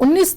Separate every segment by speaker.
Speaker 1: 19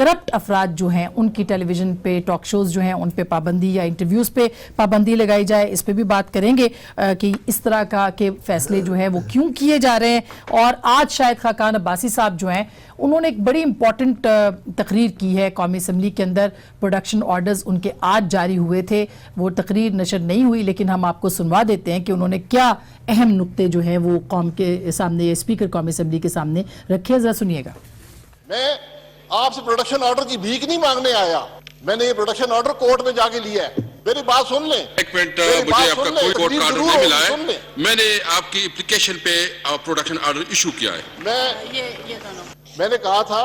Speaker 1: corrupt افراد جو ہیں ان کی ٹیلی ویژن پہ ٹاک شوز جو ہیں ان پہ پابندی یا انٹرویوز پہ پابندی لگائی جائے. اس پہ بھی بات کریں گے کہ اس طرح کا کہ فیصلے جو ہیں وہ کیوں کیے جا رہے ہیں. اور آج شاہد خاقان عباسی صاحب جو ہیں انہوں نے ایک بڑی امپورٹنٹ تقریر کی ہے قومی اسمبلی کے اندر. پروڈکشن آرڈرز ان کے آج جاری ہوئے تھے, وہ تقریر نشر نہیں ہوئی لیکن ہم آپ کو سنوا دیتے ہیں کہ انہوں نے کیا اہم نقطے جو ہیں وہ قوم کے سامنے, اسپیکر قومی اسمبلی کے سامنے رکھے. ذرا سنیے گا.
Speaker 2: میں آپ سے پروڈکشن آرڈر کی بھیک نہیں مانگنے آیا, میں نے یہ پروڈکشن آرڈر کورٹ میں جا کے لیا ہے. میری بات سن لیں.
Speaker 3: ایک منٹ, مجھے آپ کا کوئی کورٹ کا آرڈر نہیں ملا ہے. میں نے آپ کی اپلیکیشن پہ پروڈکشن آرڈر ایشو کیا ہے.
Speaker 2: میں نے کہا تھا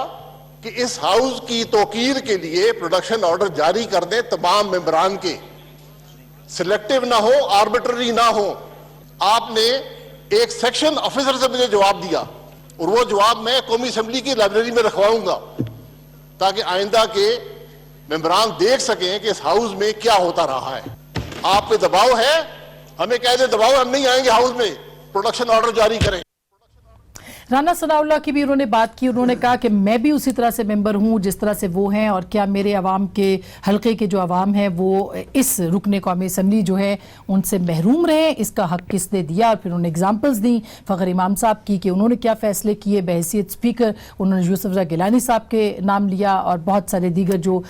Speaker 2: کہ اس ہاؤس کی توقیر کے لیے پروڈکشن آرڈر جاری کر دیں تمام ممبران کے, سلیکٹیو نہ ہو, آربیٹری نہ ہو. آپ نے ایک سیکشن آفیسر سے مجھے جواب دیا اور وہ جواب میں قومی اسمبلی کی لائبریری میں رکھواؤں گا تاکہ آئندہ کے ممبران دیکھ سکیں کہ اس ہاؤس میں کیا ہوتا رہا ہے. آپ پہ دباؤ ہے, ہمیں کہہ دیں دباؤ, ہم نہیں آئیں گے ہاؤس میں, پروڈکشن آرڈر جاری کریں.
Speaker 1: رانا ثناء اللہ کی بھی انہوں نے بات کی. انہوں نے کہا کہ میں بھی اسی طرح سے ممبر ہوں جس طرح سے وہ ہیں, اور کیا میرے عوام کے حلقے کے جو عوام ہیں وہ اس رکن قومی اسمبلی جو ہے ان سے محروم رہے, اس کا حق کس نے دیا. اور پھر انہوں نے اگزامپلز دیں فخر امام صاحب کی کہ انہوں نے کیا فیصلے کیے بحیثیت اسپیکر. انہوں نے یوسف رضا گیلانی صاحب کے نام لیا اور بہت سارے دیگر جو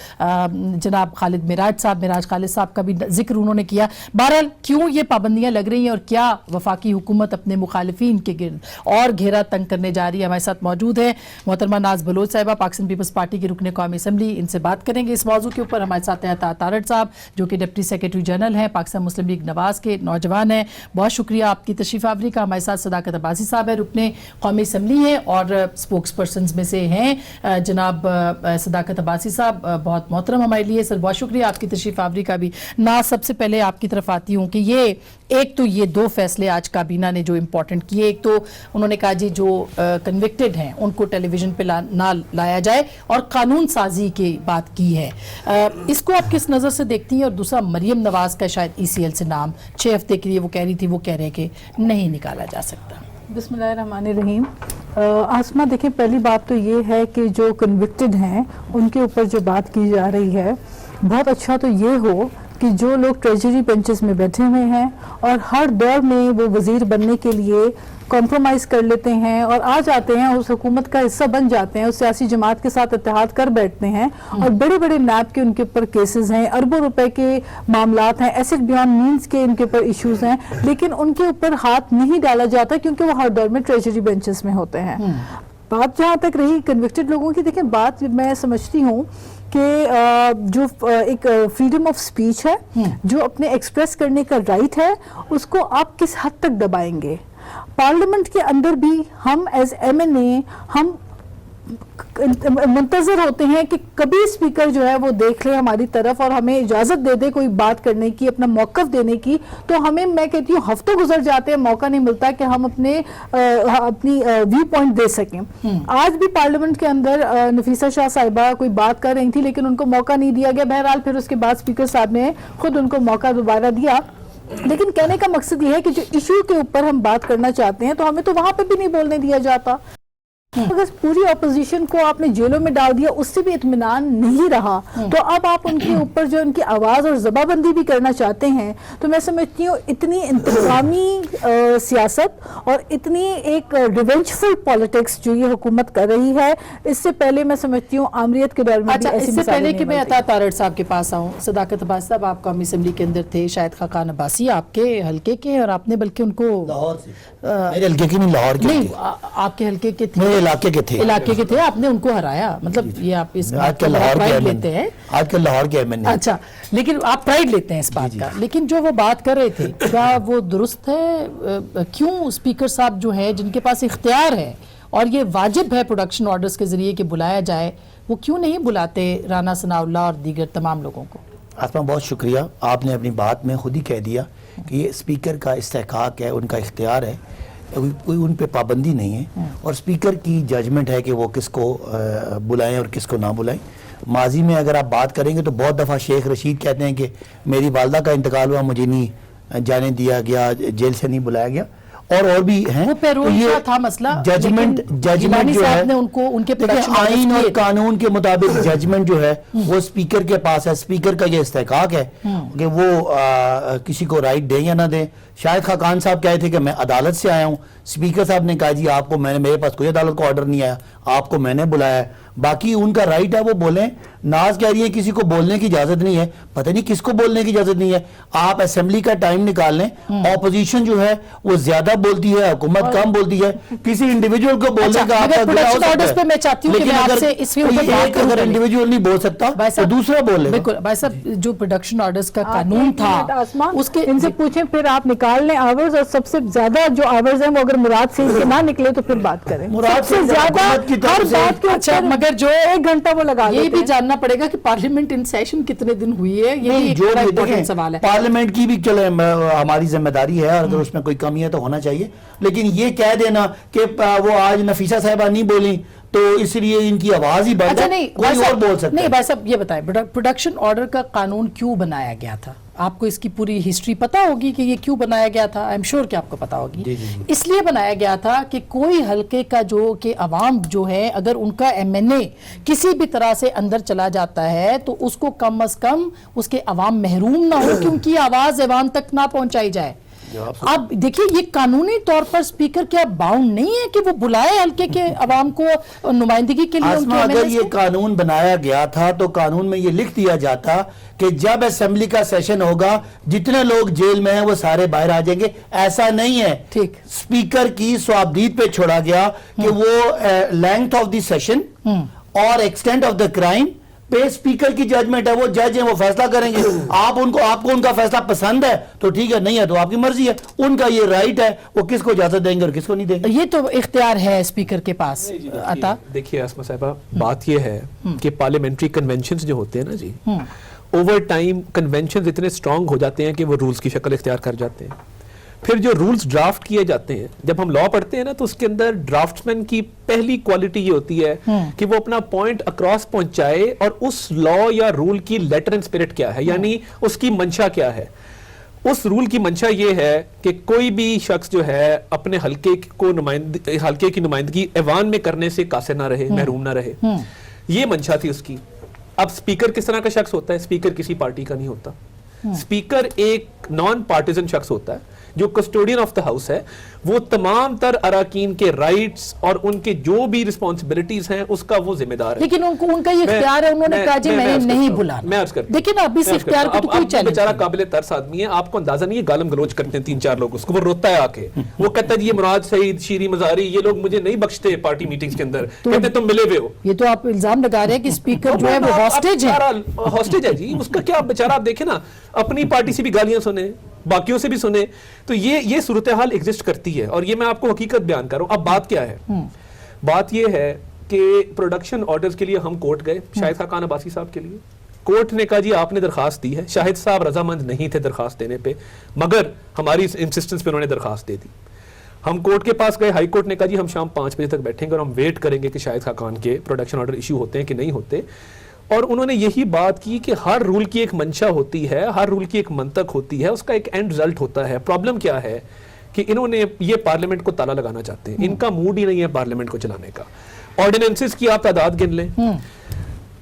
Speaker 1: جناب خالد معراج خالد صاحب کا بھی ذکر انہوں نے کیا. بہرحال کیوں یہ پابندیاں لگ رہی ہیں اور کیا وفاقی حکومت اپنے مخالفین کے گرد اور گھیرا تنگ کرنے جا رہی ہے. ہمارے ساتھ موجود ہیں محترمہ ناز بلوچ صاحبہ, پاکستان پیپلز پارٹی کے رکن قومی اسمبلی. ان سے بات کریں گے اس موضوع کے اوپر. ہمارے ساتھ ہیں عطا تارڑ صاحب جو کہ ڈپٹی سیکریٹری جنرل ہیں پاکستان مسلم لیگ نواز کے, نوجوان ہیں. بہت شکریہ آپ کی تشریف آوری کا. ہمارے ساتھ صداقت عباسی صاحب ہے, رکن قومی اسمبلی ہیں اور اسپوکس پرسنز میں سے ہیں جناب صداقت عباسی صاحب, بہت محترم ہمارے لیے. سر بہت شکریہ آپ کی تشریف آوری کا بھی. ناز, سب سے پہلے آپ کی طرف آتی ہوں کہ ایک تو یہ دو فیصلے آج کابینہ نے جو امپورٹنٹ کیے. ایک تو انہوں نے کہا جی جو کنوکٹڈ ہیں ان کو ٹیلی ویژن پہ نہ لایا جائے اور قانون سازی کی بات کی ہے. اس کو آپ کس نظر سے دیکھتی ہیں؟ اور دوسرا مریم نواز کا شاید ای سی ایل سے نام 6 ہفتے کے لیے وہ کہہ رہی تھی, وہ کہہ رہے کہ نہیں نکالا جا سکتا.
Speaker 4: بسم اللہ الرحمن الرحیم. آسمہ دیکھیں, پہلی بات تو یہ ہے کہ جو کنوکٹڈ ہیں ان کے اوپر جو بات کی جا رہی ہے, بہت اچھا تو یہ ہو کہ جو لوگ ٹریجری بینچز میں بیٹھے ہوئے ہیں اور ہر دور میں وہ وزیر بننے کے لیے کمپرومائز کر لیتے ہیں اور آ جاتے ہیں, اس حکومت کا حصہ بن جاتے ہیں, اس سیاسی جماعت کے ساتھ اتحاد کر بیٹھتے ہیں اور بڑے بڑے نیب کے ان کے اوپر کیسز ہیں, اربوں روپے کے معاملات ہیں, ایسٹ بیان مینز کے ان کے اوپر ایشوز ہیں, لیکن ان کے اوپر ہاتھ نہیں ڈالا جاتا کیونکہ وہ ہر دور میں ٹریجری بینچز میں ہوتے ہیں. بات جہاں تک رہی کنوکٹڈ لوگوں کی, دیکھیں بات میں سمجھتی ہوں کہ جو ایک فریڈم آف سپیچ ہے, جو اپنے ایکسپریس کرنے کا رائٹ ہے, اس کو آپ کس حد تک دبائیں گے. پارلیمنٹ کے اندر بھی ہم ایز ایم این اے ہم منتظر ہوتے ہیں کہ کبھی اسپیکر جو ہے وہ دیکھ لے ہماری طرف اور ہمیں اجازت دے دے کوئی بات کرنے کی, اپنا موقف دینے کی. تو ہمیں, میں کہتی ہوں, ہفتوں گزر جاتے ہیں, موقع نہیں ملتا کہ ہم اپنی ویو پوائنٹ دے سکیں. آج بھی پارلیمنٹ کے اندر نفیسہ شاہ صاحبہ کوئی بات کر رہی تھی لیکن ان کو موقع نہیں دیا گیا. بہرحال پھر اس کے بعد اسپیکر صاحب نے خود ان کو موقع دوبارہ دیا. لیکن کہنے کا مقصد یہ ہے کہ جو ایشو کے اوپر ہم بات کرنا چاہتے ہیں تو ہمیں تو وہاں پہ بھی نہیں بولنے دیا جاتا. اگر پوری اپوزیشن کو آپ نے جیلوں میں ڈال دیا, اس سے بھی اطمینان نہیں رہا, تو اب آپ ان کے اوپر جو ان کی آواز اور زباں بندی بھی کرنا چاہتے ہیں. تو میں سمجھتی ہوں اتنی انتقامی سیاست اور اتنی ایک ریونجفل پالیٹکس جو یہ حکومت کر رہی ہے, اس سے پہلے میں سمجھتی ہوں آمریت کے دور میں بھی ایسی
Speaker 1: اس سے پہلے کہ میں عطا تارڑ صاحب کے پاس آؤں, صداقت عباسی صاحب آپ قومی اسمبلی کے اندر تھے, شاہد خاقان عباسی آپ کے حلقے کے, اور آپ نے بلکہ ان کو
Speaker 5: لاہور سے, میرے حلقے کی نہیں, لاہور کے
Speaker 1: نہیں, آپ کے حلقے کے تھے,
Speaker 5: علاقے کے تھے,
Speaker 1: آپ نے ان کو ہرایا. مطلب یہ آپ اس
Speaker 5: آج کل لاہور
Speaker 1: لیتے ہیں,
Speaker 5: آج کل لاہور کے ایم این اے.
Speaker 1: اچھا, لیکن آپ پرائیڈ لیتے ہیں اس بات کا. لیکن جو وہ بات کر رہے تھے کیا وہ درست ہے؟ کیوں اسپیکر صاحب جو ہے جن کے پاس اختیار ہے اور یہ واجب ہے پروڈکشن آرڈرز کے ذریعے کہ بلایا جائے, وہ کیوں نہیں بلاتے رانا ثناء اللہ اور دیگر تمام لوگوں کو؟
Speaker 5: آسمہ بہت شکریہ, آپ نے اپنی بات میں خود ہی کہہ دیا کہ یہ اسپیکر کا استحقاق ہے, ان کا اختیار ہے, کوئی ان پہ پابندی نہیں ہے, اور اسپیکر کی ججمنٹ ہے کہ وہ کس کو بلائیں اور کس کو نہ بلائیں. ماضی میں اگر آپ بات کریں گے تو بہت دفعہ شیخ رشید کہتے ہیں کہ میری والدہ کا انتقال ہوا, مجھے نہیں جانے دیا گیا, جیل سے نہیں بلایا گیا, اور بھی ہیں.
Speaker 1: وہ پیرول کا تھا مسئلہ,
Speaker 5: ججمنٹ جو ہے
Speaker 1: نے ان کو ان کے
Speaker 5: آئین اور قانون کے مطابق ججمنٹ جو ہے وہ اسپیکر کے پاس ہے. اسپیکر کا یہ استحقاق ہے کہ وہ کسی کو رائٹ دیں یا نہ دیں. شاہد خاقان صاحب کہے تھے کہ میں عدالت سے آیا ہوں, اسپیکر صاحب نے کہا جی آپ کو میرے پاس کوئی عدالت کو آرڈر نہیں آیا, آپ کو میں نے بلایا ہے. باقی ان کا رائٹ ہے وہ بولیں. ناز کہہ رہی ہے کسی کو بولنے کی اجازت نہیں ہے, پتہ نہیں کس کو بولنے کی اجازت نہیں ہے. آپ اسمبلی کا ٹائم نکال لیں, اپوزیشن جو ہے وہ زیادہ بولتی ہے, حکومت کم بولتی ہے. کسی انڈیویجول کو بولنے کا آپ کا
Speaker 1: پروڈکشن آرڈرز پہ میں چاہتی ہوں کہ میں آپ سے اس کے اوپر بات کروں.
Speaker 5: اگر انڈیویجول نہیں بول سکتا تو دوسرا بولے.
Speaker 1: بالکل بھائی صاحب, جو پروڈکشن آرڈرز کا قانون تھا
Speaker 4: اس کے ان سے پوچھیں, پھر آپ نکال لیں آورز, اور سب سے زیادہ جو آورز ہیں وہ اگر مراد سے نہ نکلے تو پھر بات کریں.
Speaker 5: مراد سے زیادہ
Speaker 4: ہر بات کے
Speaker 1: اچھا, مگر جو
Speaker 4: 1 گھنٹہ وہ لگا
Speaker 1: یہ بھی جاننا پڑے گا کہ پارلیمنٹ ان سیشن کتنے دن ہوئی ہے, یہ بھی ایک بڑا امپورٹنٹ سوال ہے.
Speaker 5: پارلیمنٹ کی بھی چلے ہماری ذمہ داری ہے, اگر اس میں کوئی کمی ہے تو ہونا چاہیے. لیکن یہ کہہ دینا کہ وہ آج نفیسہ صاحبہ نہیں بولیں تو اس لیے ان کی آواز ہی بند ہے, کوئی اور بول سکتا ہے.
Speaker 1: نہیں بھائی صاحب یہ بتائیں, پروڈکشن آرڈر کا قانون کیوں بنایا گیا تھا؟ آپ کو اس کی پوری ہسٹری پتا ہوگی کہ یہ کیوں بنایا گیا تھا. آئی ایم شیور کہ آپ کو پتا ہوگی. اس لیے بنایا گیا تھا کہ کوئی حلقے کا جو کہ عوام جو ہے, اگر ان کا ایم این اے کسی بھی طرح سے اندر چلا جاتا ہے تو اس کو کم از کم اس کے عوام محروم نہ ہو کہ ان کی آواز عوام تک نہ پہنچائی جائے. اب دیکھیں یہ قانونی طور پر اسپیکر کیا باؤنڈ نہیں ہے کہ وہ بلائے حلقے کے عوام کو نمائندگی کے لیے.
Speaker 5: اگر یہ قانون بنایا گیا تھا تو قانون میں یہ لکھ دیا جاتا کہ جب اسمبلی کا سیشن ہوگا جتنے لوگ جیل میں ہیں وہ سارے باہر آ جائیں گے. ایسا نہیں ہے.
Speaker 1: ٹھیک,
Speaker 5: اسپیکر کی صوابدید پہ چھوڑا گیا کہ وہ لینتھ آف دی سیشن اور ایکسٹینٹ آف دا کرائم پہ اسپیکر کی ججمنٹ ہے. وہ جج ہیں, وہ فیصلہ کریں گے. آپ کو ان کا فیصلہ پسند ہے تو ٹھیک ہے, نہیں ہے تو آپ کی مرضی ہے. ان کا یہ رائٹ ہے, وہ کس کو اجازت دیں گے اور کس کو نہیں دیں گے.
Speaker 1: یہ تو اختیار ہے اسپیکر کے پاس. عطا
Speaker 6: دیکھیے آسمہ صاحبہ, بات یہ ہے کہ پارلیمنٹری کنونشنز جو ہوتے ہیں نا جی, اوور ٹائم کنونشنز اتنے اسٹرانگ ہو جاتے ہیں کہ وہ رولز کی شکل اختیار کر جاتے ہیں. پھر جو رولز ڈرافٹ کیے جاتے ہیں, جب ہم لا پڑھتے ہیں نا تو اس کے اندر ڈرافٹمین کی پہلی کوالٹی یہ ہوتی ہے کہ وہ اپنا پوائنٹ اکراس پہنچائے اور اس لا یا رول کی لیٹر اینڈ اسپرٹ کیا ہے, یعنی اس کی منشا کیا ہے. اس رول کی منشا یہ ہے کہ کوئی بھی شخص جو ہے اپنے حلقے کی نمائندگی ایوان میں کرنے سے قاصر نہ رہے, محروم نہ رہے. یہ منشا تھی اس کی. اب اسپیکر کس طرح کا شخص ہوتا ہے؟ اسپیکر کسی پارٹی کا نہیں ہوتا. اسپیکر ایک نان پارٹیزن شخص ہوتا ہے جو کسٹوڈین آف دا ہاؤس ہے. وہ تمام تر اراکین کے رائٹس اور ان کے جو بھی رسپانسبلٹیز ہیں اس کا وہ ذمہ دار ہے.
Speaker 1: لیکن ان کا یہ اختیار ہے, انہوں نے کہا جی میں نہیں بلانا.
Speaker 6: میں عرض کرتا ہوں,
Speaker 1: دیکھیں نا اب اس اختیار کو تو کوئی چیلنج
Speaker 6: بیچارہ قابل ترس آدمی ہے, آپ کو اندازہ نہیں ہے, گالم گلوچ کرتے ہیں 3-4 لوگ اس کو, وہ روتا ہے آ کے, وہ کہتا ہے یہ مراد سعید, شیری مزاری, یہ لوگ مجھے نہیں بخشتے پارٹی میٹنگز کے اندر, کہتے تم ملے ہوئے ہو.
Speaker 1: یہ تو آپ الزام لگا رہے ہیں کہ اسپیکر جو ہے وہ ہاسٹیج ہے.
Speaker 6: ہاسٹیج ہے جی, اس کا کیا بیچارہ. آپ دیکھیں نا, اپنی پارٹی سے بھی گالیاں سنے, باقیوں سے بھی سنے, تو یہ صورتحال ایگزسٹ کرتی ہے. اور یہ میں آپ کو حقیقت بیان کر رہا ہوں. اب بات کیا ہے؟ بات یہ ہے کہ پروڈکشن آرڈرز کے لیے ہم کورٹ گئے, شاہد خاقان عباسی صاحب کے لیے. کورٹ نے کہا جی آپ نے درخواست دی ہے. شاہد صاحب رضامند نہیں تھے درخواست دینے پہ, مگر ہماری انسسٹنس پہ انہوں نے درخواست دے دی. ہم کورٹ کے پاس گئے, ہائی کورٹ نے کہا جی ہم شام 5 بجے تک بیٹھیں گے اور ہم ویٹ کریں گے کہ شاہد خاقان کے پروڈکشن آرڈر ایشو ہوتے ہیں کہ نہیں ہوتے. اور انہوں نے یہی بات کی کہ ہر رول کی ایک منشا ہوتی ہے, ہر رول کی ایک منطق ہوتی ہے, اس کا ایک اینڈ رزلٹ ہوتا ہے. پرابلم کیا ہے کہ انہوں نے یہ پارلیمنٹ کو تالا لگانا چاہتے ہیں. ان کا موڈ ہی نہیں ہے پارلیمنٹ کو چلانے کا. آرڈیننسز کی آپ تعداد گن لیں,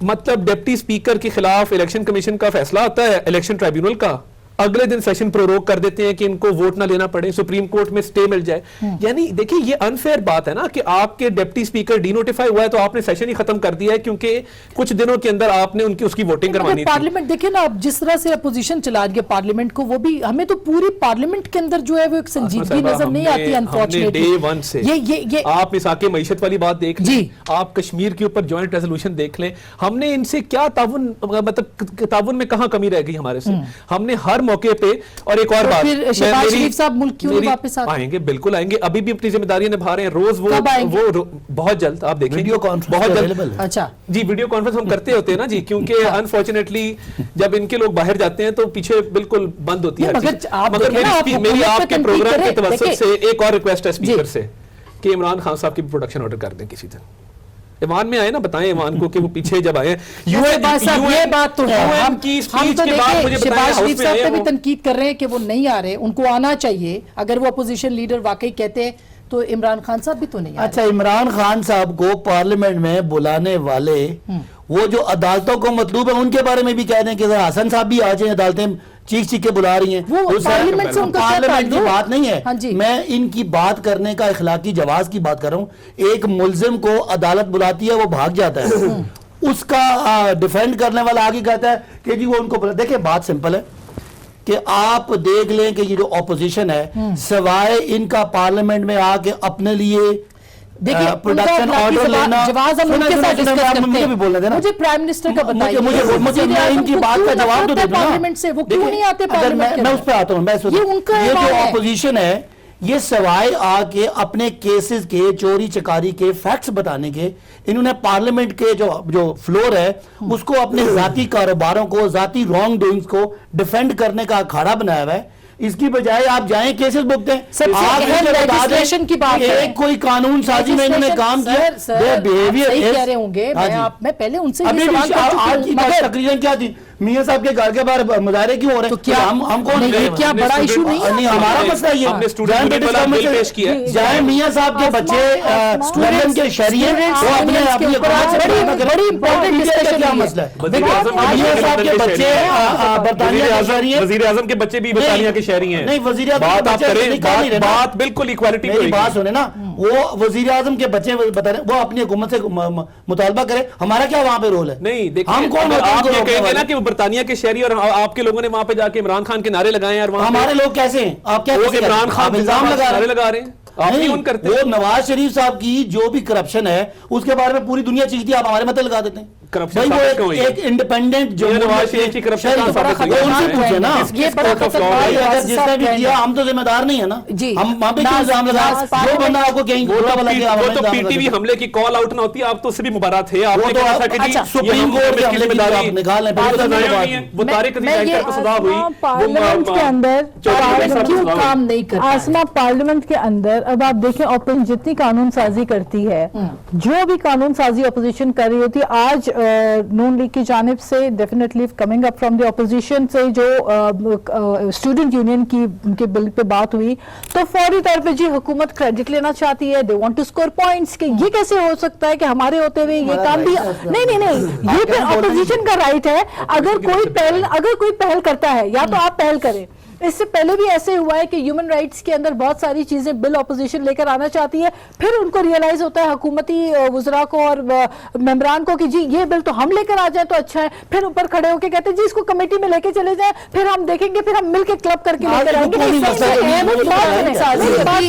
Speaker 6: مطلب ڈپٹی اسپیکر کے خلاف الیکشن کمیشن کا فیصلہ آتا ہے, الیکشن ٹرائبیونل کا, اگلے دن سیشن پروروگ کر دیتے ہیں کہ ان کو ووٹ نہ لینا پڑے, سپریم کورٹ میں سٹے مل جائے. یعنی دیکھیں یہ انفیئر بات ہے نا کہ آپ کے ڈپٹی اسپیکر ڈی نوٹیفائی ہوا ہے تو آپ نے سیشن ہی ختم کر دیا ہے کیونکہ کچھ دنوں کے اندر آپ نے اس کی ووٹنگ کروانی تھی.
Speaker 1: پارلیمنٹ دیکھیں نا اب جس طرح سے اپوزیشن چلا رہی ہے پارلیمنٹ کو, وہ بھی ہمیں تو پوری پارلیمنٹ کے اندر جو ہے وہ ایک سنجیدگی نظر نہیں آتی انفارچونیٹلی.
Speaker 6: ڈے ون سے آپ مساق معیشت والی بات دیکھ لیں, آپ کشمیر کے اوپر جوائنٹ ریزولوشن دیکھ لیں, ہم نے ان سے کیا تعاون, مطلب تعاون میں کہاں کمی رہ گئی ہمارے سے. ہم نے ہر موقع پہ. اور ایک اور بات,
Speaker 1: شہباز شریف صاحب ملک کیوں نہیں واپس
Speaker 6: آئیں گے؟ بالکل آئیں گے, ابھی بھی اپنی ذمہ داریاں نبھا رہے ہیں. روز وہ بہت جلد آپ دیکھیں
Speaker 5: ویڈیو کانفرنس
Speaker 6: بہت جلد.
Speaker 1: اچھا
Speaker 6: جی ویڈیو کانفرنس ہم کرتے ہوتے ہیں نا جی, کیونکہ انفارچونیٹلی جب ان کے لوگ باہر جاتے ہیں تو پیچھے بالکل بند ہوتی ہے. مگر میری آپ کے پروگرام کے توسط سے ایک اور ریکویسٹ ہے اسپیکر سے کہ عمران خان صاحب کی پروڈکشن آرڈر کر دیں کسی دن. ایوان میں آئے نا, بتائیں ایوان کو کہ وہ پیچھے جب آئے
Speaker 1: یہ بات تو ہے, ہم
Speaker 6: کی
Speaker 1: تو
Speaker 6: اسپیچ کے بعد مجھے بتائیں
Speaker 1: شہباز
Speaker 6: ہاؤس
Speaker 1: شریف
Speaker 6: میں
Speaker 1: صاحب
Speaker 6: آئے
Speaker 1: پہ بھی
Speaker 6: وہ
Speaker 1: تنقید کر رہے ہیں کہ وہ نہیں آ رہے, ان کو آنا چاہیے. اگر وہ اپوزیشن لیڈر واقعی کہتے ہیں تو عمران خان صاحب بھی تو نہیں آ رہے.
Speaker 5: اچھا, عمران خان صاحب کو پارلیمنٹ میں بلانے والے وہ جو عدالتوں کو مطلوب ہے ان کے بارے میں بھی کہہ دیں کہ حسن صاحب بھی آ جائیں, عدالتیں چیخ چیخ کے بلا رہی ہیں.
Speaker 1: وہ پارلیمنٹ سے ان کا کیا
Speaker 5: پارلیمنٹ کی
Speaker 1: تعلق؟
Speaker 5: بات نہیں ہے,
Speaker 1: ہاں جی.
Speaker 5: میں ان کی بات کرنے کا اخلاقی جواز کی بات کر رہا ہوں. ایک ملزم کو عدالت بلاتی ہے, وہ بھاگ جاتا ہے, اس کا ڈیفینڈ کرنے والا آگے کہتا ہے کہ جی وہ ان کو دیکھیں بات سمپل ہے کہ آپ دیکھ لیں کہ یہ جو اپوزیشن ہے سوائے ان کا پارلیمنٹ میں آ کے اپنے لیے پروڈکشن آرڈر لینا,
Speaker 1: جواز ہم ان کے ساتھ ڈسکس کرتے ہیں. مجھے پرائم منسٹر کا بتائیے,
Speaker 5: مجھے میں ان کی بات کا جواب تو دے دوں
Speaker 1: پارلیمنٹ سے, وہ کیوں نہیں آتے پارلیمنٹ کے
Speaker 5: میں اس پہ آتا ہوں. یہ جو اپوزیشن ہے یہ سوائے آ کے اپنے کیسز کے چوری چکاری کے فیکٹس بتانے کے, انہوں نے پارلیمنٹ کے جو فلور ہے اس کو اپنے ذاتی کاروباروں کو, ذاتی رانگ ڈوئنگز کو ڈیفینڈ کرنے کا اکھاڑا بنایا ہوا ہے. اس کی بجائے آپ جائیں کیسز بکتے ہیں.
Speaker 1: سب سے اہم لیجسلیشن کی بات ہے,
Speaker 5: ایک کوئی قانون سازی میں انہوں نے کام کیا,
Speaker 1: صحیح کہہ رہے ہوں گے. میں پہلے ان سے یہ سوال کر چکی ہوں,
Speaker 5: تقریباً کیا تھی میاں صاحب کے گھر کے باہر مظاہرے کیوں ہو رہے ہیں؟ ہم کون
Speaker 1: کیا بڑا ایشو نہیں ہے؟
Speaker 5: ہمارا مسئلہ یہ جائیں میاں صاحب کے بچے لندن کے شہری ہیں, وہ اپنے اپنی بڑی امپورٹنٹ ڈسکشن کا مسئلہ ہے. میاں صاحب کے بچے برطانیہ کے شہری ہیں,
Speaker 6: وزیر اعظم کے بچے بھی برطانیہ کے شہری ہیں.
Speaker 5: نہیں, وزیر اعظم کے بچے
Speaker 6: بات بالکل ایکوالٹی
Speaker 5: میری بات سنیں نا, وہ وزیر اعظم کے بچے بتا رہے ہیں, وہ اپنی حکومت سے مطالبہ کرے, ہمارا کیا وہاں پہ رول ہے؟
Speaker 6: نہیں دیکھیں,
Speaker 5: ہم کون
Speaker 6: آپ یہ کہیں گے نا کہ وہ برطانیہ کے شہری اور آپ کے لوگوں نے وہاں پہ جا کے عمران خان کے نعرے لگائے ہیں, اور
Speaker 5: ہمارے لوگ کیسے ہیں؟ آپ کیا
Speaker 6: عمران خان
Speaker 5: الزام
Speaker 6: لگا رہے ہیں, آپ ہی ان کرتے ہیں.
Speaker 5: وہ نواز شریف صاحب کی جو بھی کرپشن ہے اس کے بارے میں پوری دنیا چیختی ہے, آپ ہمارے مت لگا دیتے ہیں.
Speaker 6: کرپشن
Speaker 5: ایک انڈیپینڈنٹ جو
Speaker 6: نواز شریف کی کرپشن
Speaker 5: پوچھے نا, جس نے بھی کیا ہم تو ذمہ دار نہیں ہے نا, ہم وہاں پہ کیوں الزام لگا, جو بندہ آپ کو کہیں
Speaker 6: وہ تو پی ٹی وی حملے کی کال آؤٹ نہ ہوتی, آپ تو اس سے بھی مبارات تھے. آپ نے کہا تھا کہ جی
Speaker 5: سپریم کورٹ کے حملے میں نکال لیں,
Speaker 6: وہ طارق عزیز اینکر کو سزا ہوئی,
Speaker 4: پارلیمنٹ کے اندر
Speaker 1: کیوں کام نہیں کرتا.
Speaker 4: آسما پارلیمنٹ کے اندر اب آپ دیکھیں اپوزیشن جتنی قانون سازی کرتی ہے, جو بھی قانون سازی اپوزیشن کر رہی ہوتی ہے, آج نون لیگ کی جانب سے definitely coming up from the opposition سے جو اسٹوڈنٹ یونین کی ان کے بل پہ بات ہوئی, تو فوری طور پہ جی حکومت کریڈٹ لینا چاہتی ہے, they want to score points, کہ یہ کیسے ہو سکتا ہے کہ ہمارے ہوتے ہوئے یہ کام بھی نہیں, یہ پھر اپوزیشن کا رائٹ ہے. اگر کوئی پہل کرتا ہے یا تو آپ پہل کریں. اس سے پہلے بھی ایسے ہوا ہے کہ ہیومن رائٹس کے اندر بہت ساری چیزیں بل اپوزیشن لے کر آنا چاہتی ہے, پھر ان کو ریئلائز ہوتا ہے حکومتی وزراء کو اور ممبران کو کہ جی یہ بل تو ہم لے کر آ جائیں تو اچھا ہے, پھر اوپر کھڑے ہو کے کہتے ہیں جی اس کو کمیٹی میں لے کے چلے جائیں, پھر ہم دیکھیں گے, پر ہم مل کے کلب کر کے لے کر آئیں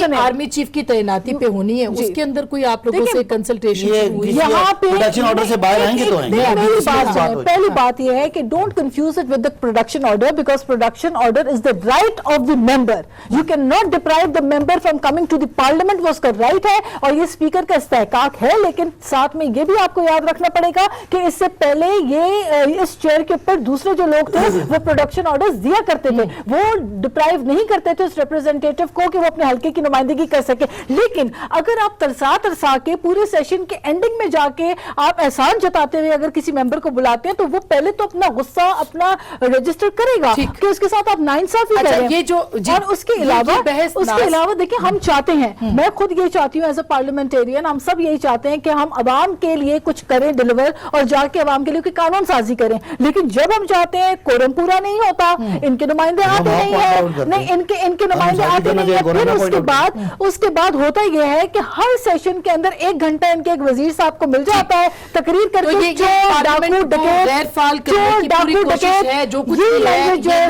Speaker 4: گے.
Speaker 1: آرمی چیف کی تعیناتی پہ ہونی ہے, اس کے اندر کوئی آپ لوگوں سے کنسلٹیشن
Speaker 5: یہاں پہ پروڈکشن آرڈر سے باہر آئیں گے تو
Speaker 4: پہلی بات یہ ہے کہ don't confuse it with the production order, because production order is the right of the member. You cannot deprive the member from coming to the parliament, وہ اس کا right ہے اور یہ اسپیکر کا استحقاق ہے. لیکن ساتھ میں یہ بھی آپ کو یاد رکھنا پڑے گا کہ اس سے پہلے یہ اس چیئر کے اوپر دوسرے جو لوگ تھے وہ پروڈکشن آرڈرز دیا کرتے تھے, وہ ڈپرائیو نہیں کرتے تھے اس ریپرزینٹیٹیو کو کہ وہ اپنے حلقے کی نمائندگی کر سکے. لیکن اگر آپ ترسا کے پورے سیشن کے اینڈنگ میں جا کے آپ احسان جتاتے ہوئے اگر کسی ممبر کو بلاتے ہیں, تو وہ پہلے تو اپنا غصہ اپنا رجسٹر کرے گا کہ اس کے ساتھ آپ ناانصافی کریں. اور اس کے علاوہ دیکھیں, ہم چاہتے ہیں, میں خود یہ چاہتی ہوں ایز اے پارلیمنٹیرین, ہم سب یہی چاہتے ہیں کہ ہم عوام کے لیے کچھ کریں ڈیلیور, اور جا کے عوام کے لیے کوئی قانون سازی کریں. لیکن جب ہم چاہتے ہیں کوورم پورا نہیں ہوتا, ان کے نمائندے آتے نہیں ہیں, نہیں ان کے نمائندے آتے نہیں ہیں, پھر اس کے بعد ہوتا یہ ہے کہ ہر سیشن کے اندر 1 گھنٹہ ان کے ایک وزیر صاحب کو مل جاتا ہے تقریر کر کے,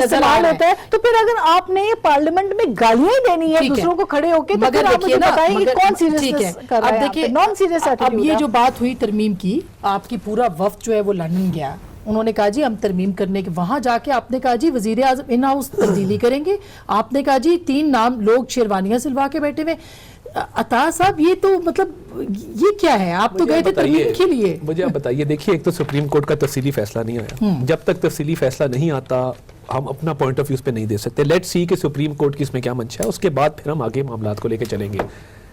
Speaker 4: استعمال ہوتا ہے. تو پھر اگر آپ نے پارلیمنٹ میں گالیاں دینی ہے دوسروں کو کھڑے ہو کے, تو پھر آپ مجھے بتائیں کہ کون سیریس کر رہا ہے. اب دیکھیں نان سیریس
Speaker 1: اب یہ جو بات ہوئی ترمیم کی, آپ کی پورا وفد جو ہے وہ لندن گیا, انہوں نے کہا جی ہم ترمیم کرنے کے, وہاں جا کے آپ نے کہا جی وزیر اعظم ان ہاؤس تبدیلی کریں گے, آپ نے کہا جی 3 نام لوگ شیروانیاں سلوا کے بیٹھے ہوئے. عطا صاحب یہ تو مطلب یہ کیا ہے, آپ تو گئے تھے ترمیم کے لیے.
Speaker 6: مجھے آپ بتائیے, دیکھیے ایک تو سپریم کورٹ کا تفصیلی فیصلہ نہیں آیا, جب تک تفصیلی فیصلہ نہیں آتا ہم اپنا پوائنٹ آف ویو پہ نہیں دے سکتے. لیٹ سی کہ سپریم کورٹ کی اس میں کیا منشا ہے, اس کے بعد پھر ہم آگے معاملات کو لے کے چلیں گے.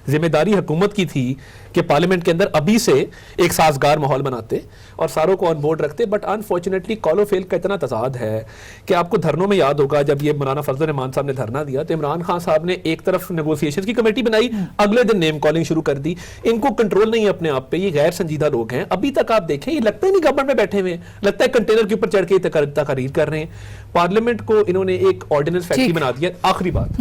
Speaker 6: ذمہ داری حکومت کی تھی کہ پارلیمنٹ کے اندر ابھی سے ایک سازگار ماحول بناتے اور ساروں کو آن بورڈ رکھتے, بٹ انفارچونیٹلی کال و فیل کا اتنا تضاد ہے کہ آپ کو دھرنوں میں یاد ہوگا جب یہ مولانا فضل الرحمان صاحب نے دھرنا دیا تو عمران خان صاحب نے ایک طرف نیگوسیشن کی کمیٹی بنائی, اگلے دن نیم کالنگ شروع کر دی. ان کو کنٹرول نہیں ہے اپنے آپ پہ, یہ غیر سنجیدہ لوگ ہیں. ابھی تک آپ دیکھیں یہ لگتا ہی نہیں گورنمنٹ میں بیٹھے ہوئے, لگتا ہے کنٹینر کے اوپر چڑھ کے تقاریر کر رہے ہیں. پارلیمنٹ کو انہوں نے ایک آرڈیننس فیکٹری بنا دیا. آخری بات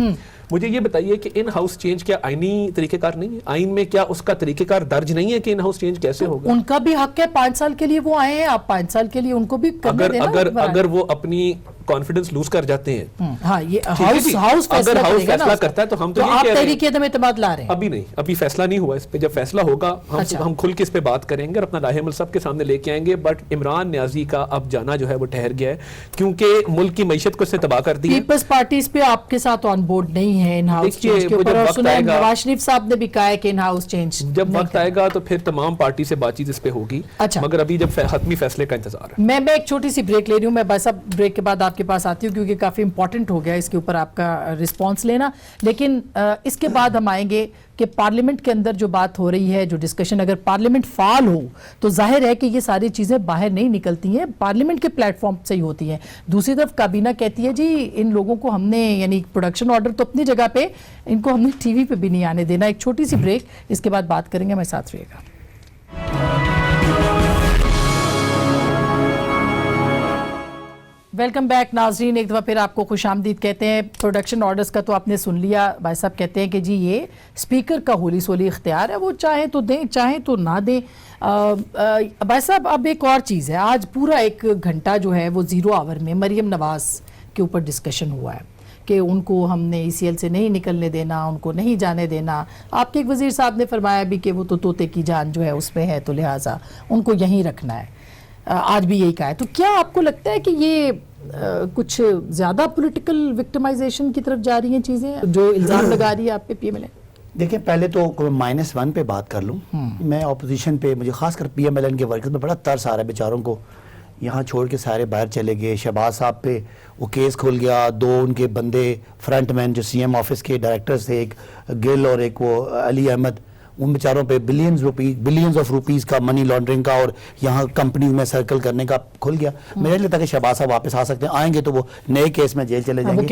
Speaker 6: مجھے یہ بتائیے کہ ان ہاؤس چینج کیا آئینی طریقہ کار نہیں ہے؟ آئین میں کیا اس کا طریقہ کار درج نہیں ہے کہ ان ہاؤس چینج کیسے ہوگا؟
Speaker 1: ان کا بھی حق ہے, 5 سال کے لیے وہ آئے ہیں, آپ 5 سال کے لیے ان کو بھی کرنے دینا.
Speaker 6: اگر وہ اپنی کانفیڈنس لوز کر جاتے ہیں,
Speaker 1: ہاں یہ ہاؤس
Speaker 6: فیصلہ کرتا ہے تو ہم تو
Speaker 1: آپ تحریک عدم اعتماد لا رہے ہیں.
Speaker 6: ابھی نہیں, ابھی فیصلہ نہیں ہوا اس پہ. جب فیصلہ ہوگا ہم کھل کے اس پہ بات کریں گے اور اپنا لاہے عمل سب کے سامنے لے کے آئیں گے. بٹ عمران نیازی کا اب جانا جو ہے وہ ٹھہر گیا ہے کیونکہ ملک کی معیشت کو اس نے تباہ کر دی.
Speaker 1: پیپلز پارٹی اس پہ آپ کے ساتھ آن بورڈ نہیں ہے ان ہاؤس چینج کے اوپر, اور سنا نواز شریف صاحب نے بھی کہا ہے کہ ان ہاؤس چینج
Speaker 6: جب وقت آئے گا تو پھر تمام پارٹی سے بات چیت اس پہ ہوگی. مگر ابھی جب حتمی فیصلے کا انتظار ہے.
Speaker 1: میں ایک چھوٹی سی بریک لے رہی ہوں. میں بس اب بریک کے بعد آپ کے پاس آتی ہوں کیونکہ کافی امپورٹنٹ ہو گیا اس کے اوپر آپ کا رسپانس لینا. لیکن اس کے بعد ہم آئیں گے کہ پارلیمنٹ کے اندر جو بات ہو رہی ہے, جو ڈسکشن, اگر پارلیمنٹ فعال ہو تو ظاہر ہے کہ یہ ساری چیزیں باہر نہیں نکلتی ہیں, پارلیمنٹ کے پلیٹ فارم سے ہی ہوتی ہیں. دوسری طرف کابینہ کہتی ہے جی ان لوگوں کو ہم نے, یعنی پروڈکشن آرڈر تو اپنی جگہ پہ, ان کو ہم نے ٹی وی پہ بھی نہیں آنے دینا. ایک چھوٹی سی بریک, اس کے بعد بات کریں گے. ہمارے ساتھ رہیے گا. ویلکم بیک ناظرین, ایک دفعہ پھر آپ کو خوش آمدید کہتے ہیں. پروڈکشن آرڈرز کا تو آپ نے سن لیا. بھائی صاحب کہتے ہیں کہ جی یہ اسپیکر کا ہولی سولی اختیار ہے, وہ چاہیں تو دیں چاہیں تو نہ دیں. بھائی صاحب اب ایک اور چیز ہے, آج پورا 1 گھنٹہ جو ہے وہ 0 آور میں مریم نواز کے اوپر ڈسکشن ہوا ہے کہ ان کو ہم نے ECL سے نہیں نکلنے دینا, ان کو نہیں جانے دینا. آپ کے ایک وزیر صاحب نے فرمایا بھی کہ وہ تو طوطے کی جان جو ہے اس میں ہے, تو لہٰذا ان کو یہیں رکھنا ہے. آج بھی یہی کہا ہے. تو کیا آپ کو لگتا ہے کہ یہ کچھ زیادہ پولیٹیکل وکٹمائزیشن کی طرف جا رہی ہیں چیزیں, جو الزام لگا رہی ہے آپ پہ PMLN؟
Speaker 5: دیکھیں پہلے تو -1 پہ بات کر لوں. میں اپوزیشن پہ, مجھے خاص کر PMLN کے ورکرز میں بڑا ترس آ رہا ہے بیچاروں کو. یہاں چھوڑ کے سارے باہر چلے گئے. شہباز صاحب پہ وہ کیس کھل گیا, 2 ان کے بندے فرنٹ مین جو CM آفس کے ڈائریکٹرز تھے, ایک گل اور ایک وہ علی احمد, ان بیچاروں پہ بلینز آف روپیز کا منی لانڈرنگ کا اور یہاں کمپنیز میں سرکل کرنے کا کھل گیا. مجھے لگتا ہے کہ شہباز صاحب واپس آ سکتے ہیں, آئیں گے تو وہ نئے کیس میں جیل چلے جائیں گے.
Speaker 6: حکومت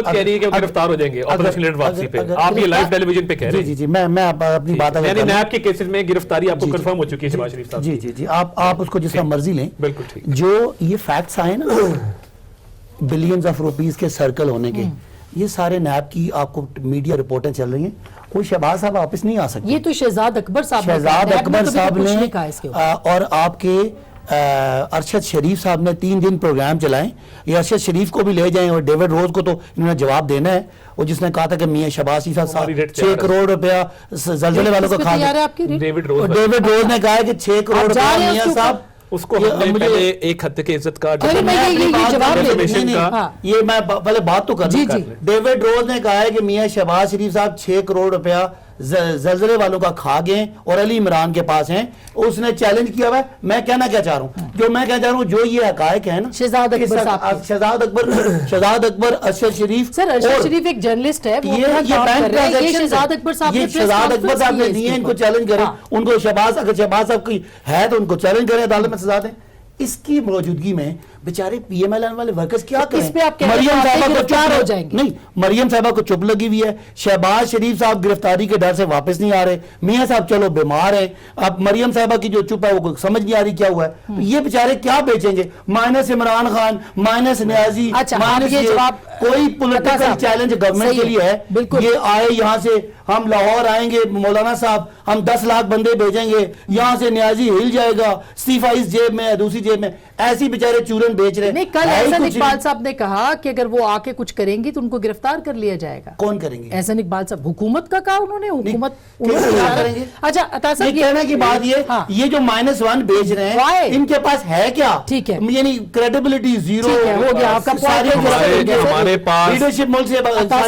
Speaker 6: کہہ رہی ہے کہ گرفتار ہو جائیں گے آپریشن لیڈر واپسی پہ. آپ یہ لائیو ٹیلی ویژن پہ کہہ رہے ہیں.
Speaker 5: جی میں اپنی بات
Speaker 6: یعنی نیب کے کیسز میں گرفتاری آپ کو کنفرم ہو چکی ہے شہباز شریف صاحب.
Speaker 5: جی آپ اس کو جس کا مرضی لیں.
Speaker 6: بالکل ٹھیک.
Speaker 5: جو یہ فیکٹس آئے نا بلینز آف روپیز کے سرکل ہونے کے, یہ سارے نیب کی آپ کو میڈیا رپورٹیں چل رہی ہیں. کوئی شہباز صاحب واپس نہیں آ سکتے.
Speaker 1: یہ تو شہزاد اکبر صاحب
Speaker 5: نے اور آپ کے ارشد شریف صاحب نے 3 دن پروگرام چلائیں. یہ ارشد شریف کو بھی لے جائیں اور ڈیوڈ روز کو تو انہوں نے جواب دینا ہے, اور جس نے کہا تھا کہ میاں شہباز شریف صاحب 6 کروڑ روپیہ زلزلے والوں کو کھا گئے. ڈیوڈ روز نے کہا ہے کہ 6 کروڑ روپیہ میاں صاحب,
Speaker 6: اس کو پہلے ایک حد کے عزت کا
Speaker 5: یہ میں پہلے بات تو کر لوں. ڈیوڈ روز نے کہا ہے کہ میاں شہباز شریف صاحب 6 کروڑ روپیہ زلزلے والوں کا کھا گئے اور علی عمران کے پاس ہیں. اس نے چیلنج کیا ہوا ہے. میں کہنا کیا چاہ رہا ہوں, جو میں کہنا چاہ رہا ہوں, جو یہ حقائق ہیں نا, شہزاد اکبر ارشد شریف,
Speaker 1: سر ارشد شریف ایک جرنلسٹ ہے,
Speaker 5: یہ شہزاد اکبر صاحب نے دیے, ان کو چیلنج کریں. ان کو اگر شہباز صاحب کی ہے تو ان کو چیلنج کریں, عدالت میں سزا دیں. اس کی موجودگی میں بیچارے PMLN والے ورکرز کیا کریں؟ مریم صاحبہ کو چپ لگی ہوئی ہے. شہباز شریف صاحب گرفتاری کے ڈر سے واپس نہیں آ رہے. میاں صاحب چلو بیمار ہیں. اب مریم صاحبہ کی جو چپ ہے وہ سمجھ نہیں آ رہی کیا ہوا ہے. یہ بیچارے کیا بیچیں گے؟ مائنس عمران خان, مائنس نیازی, کوئی پولیٹیکل چیلنج گورنمنٹ کے لیے ہے. یہ آئے یہاں سے, ہم لاہور آئیں گے, مولانا صاحب ہم 10 لاکھ بندے بھیجیں گے, یہاں سے نیازی ہل جائے گا, استعفیٰ اس جیب میں ہے, دوسری جیب میں. ایسی بیچارے چورن بیچ رہے ہیں.
Speaker 1: کل احسن اقبال صاحب نے کہا کہ اگر وہ آ کے کچھ کریں گی تو ان کو گرفتار کر لیا جائے گا.
Speaker 5: کون کریں گے؟
Speaker 1: احسن اقبال صاحب. حکومت کا کہا انہوں نے, حکومت
Speaker 5: کریں گے.
Speaker 1: اچھا
Speaker 5: یہ کہنے کی بات یہ جو -1 بیچ رہے ہیں ان کے پاس ہے کیا؟
Speaker 1: ٹھیک ہے,
Speaker 5: یعنی کریڈیبلٹی زیرو
Speaker 1: ہو گیا آپ کا.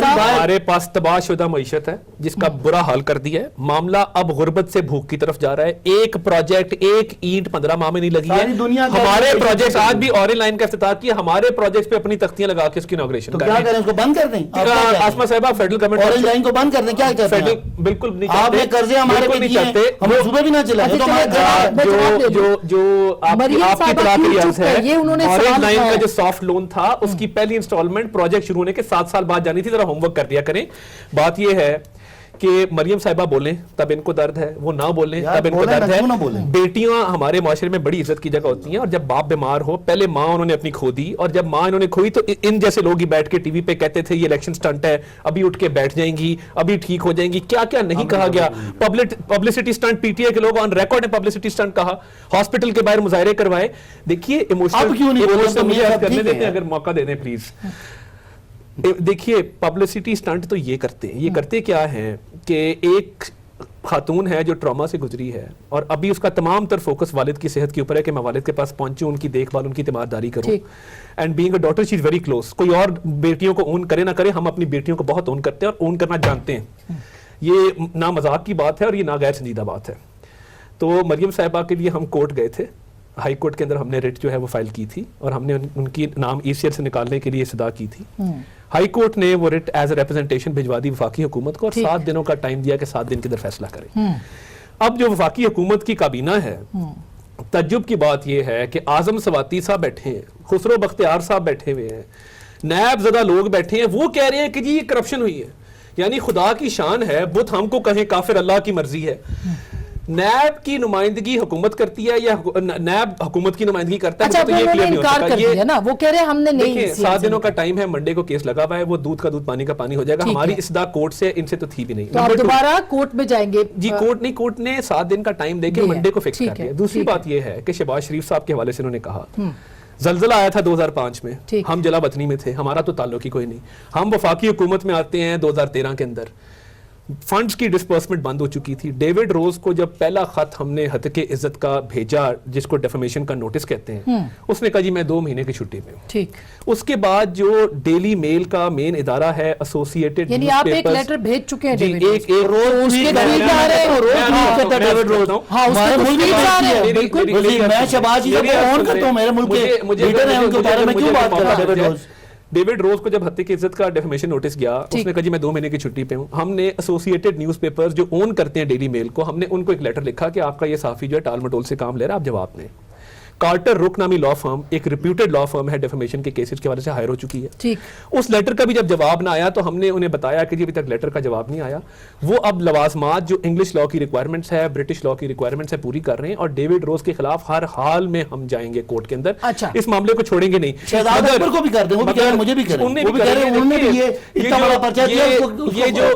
Speaker 6: ہمارے پاس تباہ شدہ معیشت ہے جس کا برا حال کر دیا ہے. معاملہ اب غربت سے بھوک کی طرف جا رہا ہے. ایک پروجیکٹ, ایک اینٹ 15 ماہ میں نہیں لگی ہے. ہمارے پروجیکٹ آج بھی اورنج لائن کا افتتاح کیا, ہمارے پروجیکٹ پہ اپنی تختیاں لگا کے اس کی انوگریشن
Speaker 5: تو کیا کریں, اس کو بند کر دیں.
Speaker 6: آسما صاحبہ فیڈرل گورنمنٹ
Speaker 5: اورنج لائن کو بند کر دیں, کیا کہتے ہیں
Speaker 6: بالکل نہیں
Speaker 5: آپ نے قرضے ہمارے پہ دیے, ہم صوبے بھی نہ چلائیں.
Speaker 6: جو آپ کی اطلاع کے لیے ہے, اورنج لائن کا جو سافٹ لون تھا اس کی پہلی انسٹالمنٹ پروجیکٹ شروع ہونے کے 7 سال بعد جانی تھی. ذرا ہوم ورک کر دیا کریں. بات یہ ہے کہ مریم صاحبہ بولیں تب ان کو درد ہے, وہ نہ بولیں تب ان کو درد ہے. بیٹیاں ہمارے معاشرے میں بڑی عزت کی جگہ ہوتی ہیں, اور جب باپ بیمار ہو, پہلے ماں انہوں نے اپنی کھو دی, اور جب ماں انہوں نے کھوئی تو ان جیسے لوگ ہی بیٹھ کے ٹی وی پہ کہتے تھے یہ الیکشن سٹنٹ ہے, ابھی اٹھ کے بیٹھ جائیں گی, ابھی ٹھیک ہو جائیں گی. کیا کیا نہیں کہا گیا. Publicity stunt, P T A کے لوگ آن ریکارڈ نے پبلسٹی سٹنٹ کہا, ہاسپٹل کے باہر مظاہرے کروائے. دیکھیے ایموشنل کرنے دیتے ہیں, اگر موقع دے دیں پلیز. دیکھیے پبلسٹی سٹنٹ تو یہ کرتے ہیں, یہ کرتے کیا ہیں کہ ایک خاتون ہے جو ٹراما سے گزری ہے, اور ابھی اس کا تمام تر فوکس والد کی صحت کے اوپر ہے کہ میں والد کے پاس پہنچوں, ان کی دیکھ بھال, ان کی تیمارداری کروں. And being a daughter she is very close. کوئی اور بیٹیوں کو اون کرے نہ کرے, ہم اپنی بیٹیوں کو بہت اون کرتے ہیں اور اون کرنا جانتے ہیں. یہ نہ مذاق کی بات ہے اور یہ نہ غیر سنجیدہ بات ہے. تو مریم صاحبہ کے لیے ہم کورٹ گئے تھے, ہائی کورٹ کے اندر ہم نے ریٹ جو ہے وہ فائل کی تھی, اور ہم نے ان کی نام ای سی آر سے نکالنے کے لیے استدعا کی تھی. ہائی کورٹ نے وہ ریٹ ایز اے ریپرزنٹیشن بھجوا دی وفاقی حکومت کو, اور 7 دنوں کا ٹائم دیا کہ 7 دن کے اندر فیصلہ کریں. اب جو وفاقی حکومت کی کابینہ ہے, تعجب کی بات یہ ہے کہ اعظم سواتی صاحب بیٹھے ہیں, خسرو بختیار صاحب بیٹھے ہوئے ہیں, نیب زدہ لوگ بیٹھے ہیں, وہ کہہ رہے ہیں کہ جی یہ کرپشن ہوئی ہے. یعنی خدا کی شان ہے, بت ہم کو کہیں کافر اللہ کی مرضی ہے. نیب کی نمائندگی حکومت کرتی ہے یا نیب حکومت کی نمائندگی کرتا ہے؟
Speaker 1: اچھا یہ کلیئر نہیں ہوتا نا, وہ کہہ رہے ہیں ہم نے نہیں.
Speaker 6: 7 دنوں کا ٹائم ہے, منڈے کو کیس لگا ہوا ہے, وہ دودھ کا دودھ پانی کا پانی ہو جائے گا. ہماری استدعا کورٹ سے ان سے تو تھی بھی نہیں.
Speaker 1: تو آپ دوبارہ کورٹ میں جائیں گے؟
Speaker 6: جی کورٹ نہیں, کورٹ نے 7 دن کا ٹائم دے کے منڈے کو فکس کر دیا. دوسری بات یہ ہے کہ شہباز شریف صاحب کے حوالے سے انہوں نے کہا زلزلہ آیا تھا 2005 میں, ہم جلا وطنی میں تھے, ہمارا تو تعلق ہی کوئی نہیں. ہم وفاقی حکومت میں آتے ہیں 2013 کے اندر, فنڈز کی ڈسپرسمنٹ بند ہو چکی تھی. ڈیوڈ روز کو جب پہلا خط ہم نے ہتک عزت کا بھیجا, جس کو ڈیفیمیشن کا نوٹس کہتے ہیں, اس نے کہا جی میں 2 مہینے کی چھٹی میں ہوں. ٹھیک. اس کے بعد جو ڈیلی میل کا مین ادارہ ہے ایسوسیٹڈ,
Speaker 1: یعنی آپ ایک لیٹر بھیج چکے ہیں
Speaker 6: ڈیوڈ روز, ایک روز اس کے ٹویٹ آ رہے ہیں, ڈیوڈ روز, ہاں اس کے ٹویٹ آ رہے ہیں. بالکل
Speaker 5: میں شہباز جی کو فون کرتا ہوں, میرے ملک کے لیڈر ہیں, ان کے بارے میں کیوں بات کر رہا ہے ڈیوڈ روز؟
Speaker 6: ڈیوڈ روز کو جب ہتک عزت کا ڈیفیمیشن نوٹس گیا, اس نے کہا جی میں 2 مہینے کی چھٹی پہ ہوں. ہم نے ایسوسیٹڈ نیوز پیپرز جو اون کرتے ہیں ڈیلی میل کو, ہم نے ان کو ایک لیٹر لکھا کہ آپ کا یہ صحافی جو ہے ٹال مٹول سے کام لے رہا ہے, آپ جواب دیں. کارٹر رک نامی لا فرم, ایک ریپیوٹڈ لا فرم ہے, ڈیفیمیشن کے کیسز کے حوالے سے ہائر ہو چکی ہے. اس لیٹر کا بھی جب جواب نہ آیا تو ہم نے انہیں بتایا کہ جی ابھی تک لیٹر کا جواب نہیں آیا. وہ اب لوازمات جو انگلش لا کی ریکوائرمنٹس ہے, برٹش لا کی ریکوائرمنٹس ہے, پوری کر رہے ہیں, اور ڈیوڈ روز کے خلاف ہر حال میں ہم جائیں گے کورٹ کے اندر. اس معاملے کو چھوڑیں گے نہیں.
Speaker 5: شہزاد اکبر کو بھی کر دیں, وہ بھی کہہ رہے ہیں مجھے بھی کریں, وہ بھی کہہ رہے ہیں انہوں نے بھی یہ اتنا بڑا پرچہ دیا.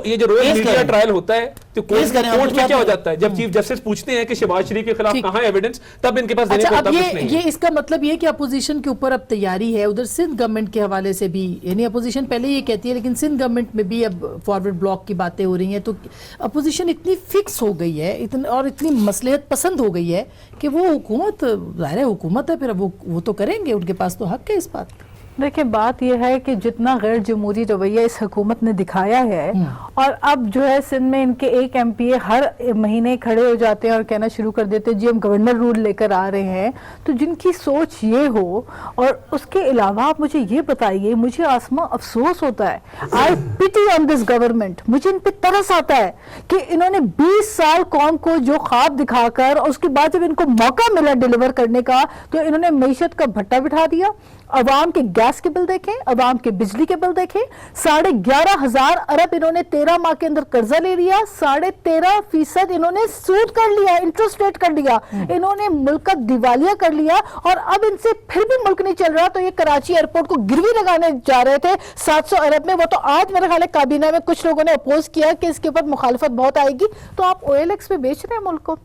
Speaker 6: یہ جو روز میڈیا ٹرائل ہوتا ہے تو کورٹ میں کیا ہو جاتا ہے, جب چیف جسٹس پوچھتے ہیں کہ شہباز شریف کے خلاف کہاں ہے ایویڈنس, تب ان کے پاس دینے کو ہوتا کچھ نہیں.
Speaker 1: یہ اس کا مطلب یہ کہ اپوزیشن کے اوپر اب تیاری ہے, ادھر سندھ گورنمنٹ کے حوالے سے بھی, یعنی اپوزیشن پہلے یہ کہتی ہے لیکن سندھ گورنمنٹ میں بھی اب فارورڈ بلاک کی باتیں ہو رہی ہیں. تو اپوزیشن اتنی فکس ہو گئی ہے اور اتنی مصلحت پسند ہو گئی ہے کہ وہ حکومت, ظاہر حکومت ہے, پھر اب وہ تو کریں گے, ان کے پاس تو حق ہے اس بات کا.
Speaker 4: دیکھیں بات یہ ہے کہ جتنا غیر جمہوری رویہ اس حکومت نے دکھایا ہے, اور اب جو ہے سندھ میں ان کے ایک ایم پی اے ہر مہینے کھڑے ہو جاتے ہیں اور کہنا شروع کر دیتے ہیں جی ہم گورنر رول لے کر آ رہے ہیں. تو جن کی سوچ یہ ہو, اور اس کے علاوہ آپ مجھے یہ بتائیے, مجھے آسما افسوس ہوتا ہے, آئی پٹی آن دس گورنمنٹ, مجھے ان پہ ترس آتا ہے کہ انہوں نے 20 سال قوم کو جو خواب دکھا کر, اور اس کے بعد جب ان کو موقع ملا ڈیلیور کرنے کا, تو انہوں نے معیشت کا بھٹا بٹھا دیا. عوام کے گیس کے بل دیکھیں, عوام کے بجلی کے بل دیکھیں, 11,500 ارب انہوں نے 13 ماہ کے اندر قرضہ لے لیا, 13.5% انہوں نے سود کر لیا, انٹرسٹ ریٹ کر لیا, انہوں نے ملک کا دیوالیہ کر لیا, اور اب ان سے پھر بھی ملک نہیں چل رہا. تو یہ کراچی ایئرپورٹ کو گروی لگانے جا رہے تھے 700 ارب میں, وہ تو آج میرے خیال ہے کابینہ میں کچھ لوگوں نے اپوز کیا کہ اس کے اوپر مخالفت بہت آئے گی. تو آپ OLX پہ بیچ رہے ہیں ملک کو,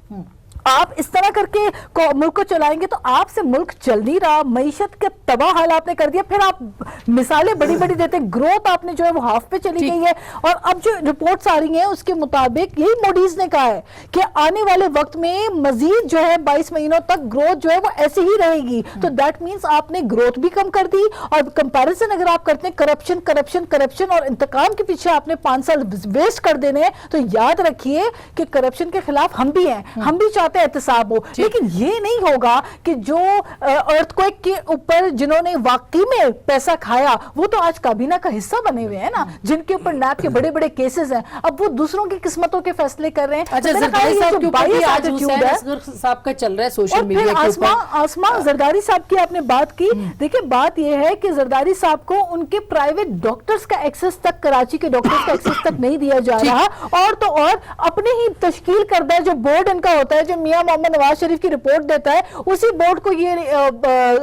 Speaker 4: آپ اس طرح کر کے ملک کو چلائیں گے تو آپ سے ملک چل نہیں رہا. معیشت کے تباہ حال آپ نے کر دیا. پھر آپ مثالیں بڑی بڑی دیتے, گروتھ آپ نے جو ہے وہ ہاف پہ چلی گئی ہے. اور اب جو رپورٹس آ رہی ہیں اس کے مطابق یہی موڈیز نے کہا ہے کہ آنے والے وقت میں مزید جو ہے 22 مہینوں تک گروتھ جو ہے وہ ایسے ہی رہے گی. تو دیٹ مینس آپ نے گروتھ بھی کم کر دی, اور کمپیریزن اگر آپ کرتے ہیں کرپشن کرپشن کرپشن اور انتقام کے پیچھے آپ نے 5 سال ویسٹ کر دینے ہیں, تو یاد رکھیے کہ کرپشن کے خلاف ہم بھی ہیں. ہم بھی چاہتے بات ہے احتساب ہو, لیکن یہ نہیں ہوگا کہ جو ارتھ کوئک کے اوپر جنہوں نے واقعی میں پیسہ کھایا وہ تو آج کابینہ کا حصہ بنے ہوئے ہیں نا, جن کے اوپر نیب کے بڑے بڑے کیسز ہیں, اب وہ دوسروں کی قسمتوں کے فیصلے کر رہے ہیں.
Speaker 1: اچھا, زرداری صاحب کے اوپر بھی آج حسین اصغر صاحب کا چل رہا ہے سوشل میڈیا کے اوپر.
Speaker 4: آسماں زرداری صاحب کی آپ نے بات کی, دیکھیں بات یہ ہے کہ زرداری صاحب کو ان کے پرائیویٹ ڈاکٹرز کا ایکسس تک, کراچی کے ڈاکٹرز کا ایکسس تک نہیں دیا جا رہا, اور تو اور اپنے ہی تشکیل کردہ جو بورڈ ان کا ہوتا ہے, جو میاں محمد نواز شریف کی رپورٹ دیتا ہے, اسی بورڈ کو یہ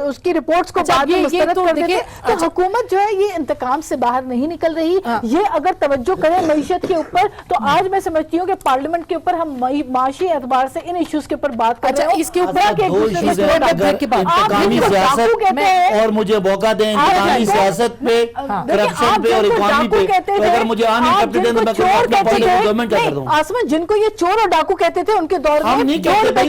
Speaker 4: اس کی رپورٹس کو بعد میں مسترد کر دیتے. تو حکومت جو ہے یہ انتقام سے باہر نہیں نکل رہی. یہ اگر توجہ کریں معیشت کے اوپر, تو آج میں سمجھتی ہوں کہ پارلیمنٹ کے اوپر ہم معاشی اعتبار سے ان ایشوز کے اوپر بات کر رہے ہیں.
Speaker 1: اس کے اوپر
Speaker 5: انتقامی سیاست اور مجھے موقع دیں انتقامی سیاست پہ, کرپشن پہ اور اکانومی پہ, اگر مجھے آنے کرتے دیں تو میں گورنمنٹ کیا کر دوں.
Speaker 4: آسمان جن کو یہ چور اور ڈاکو کہتے تھے ان کے دور میں
Speaker 1: 2
Speaker 4: روپے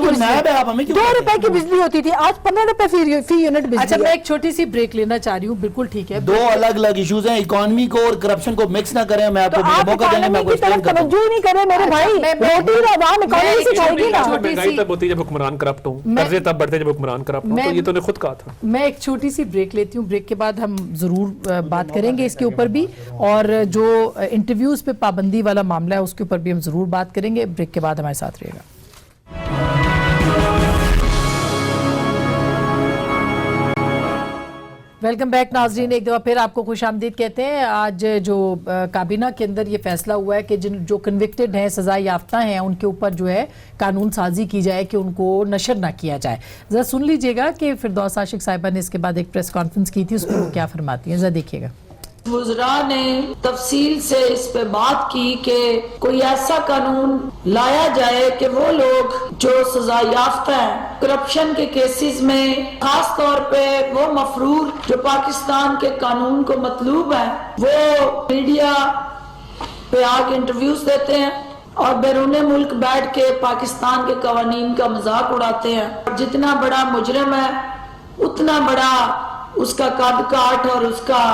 Speaker 4: کی بجلی ہوتی تھی, آج 15 روپے فی یونٹ بجلی.
Speaker 1: اچھا, میں ایک چھوٹی سی بریک لینا چاہ رہی ہوں. بالکل ٹھیک ہے,
Speaker 5: دو الگ الگ ایشوز ہیں, اکانومی کو اور کرپشن کو مکس نہ کریں. میں آپ کو موقع دیں گے, میں آپ کو ایکسپلین کرتا ہوں.
Speaker 4: توجہ نہیں کرے میرے بھائی, روٹی عوام اکانومی سے کھائے گی نا.
Speaker 6: مہنگائی تب ہوتی ہے جب حکمران کرپٹ ہوں, قرضے تب بڑھتے جب حکمران کرپٹ ہوں, تو یہ تو نے خود کہا تھا.
Speaker 1: میں ایک چھوٹی سی بریک لیتی ہوں, بریک کے بعد ہم ضرور بات کریں گے اس کے اوپر بھی, اور جو انٹرویوز پہ پابندی والا معاملہ ہے اس کے اوپر بھی ہم ضرور بات کریں گے. بریک کے بعد ہمارے ساتھ رہے گا. ویلکم بیک ناظرین, ایک دفعہ پھر آپ کو خوش آمدید کہتے ہیں. آج جو کابینہ کے اندر یہ فیصلہ ہوا ہے کہ جو کنوکٹڈ ہیں, سزا یافتہ ہیں, ان کے اوپر جو ہے قانون سازی کی جائے کہ ان کو نشر نہ کیا جائے. ذرا سن لیجئے گا کہ فردوس عاشق صاحبہ نے اس کے بعد ایک پریس کانفرنس کی تھی, اس میں وہ کیا فرماتی ہیں, ذرا دیکھیے گا.
Speaker 7: وزراء نے تفصیل سے اس پہ بات کی کہ کوئی ایسا قانون لایا جائے کہ وہ لوگ جو سزا یافتہ ہیں کرپشن کے کیسز میں, خاص طور پہ وہ مفرور جو پاکستان کے قانون کو مطلوب ہیں, وہ میڈیا پہ آ کے انٹرویوز دیتے ہیں اور بیرون ملک بیٹھ کے پاکستان کے قوانین کا مذاق اڑاتے ہیں. جتنا بڑا مجرم ہے اتنا بڑا اس کا قد کاٹ اور اس کا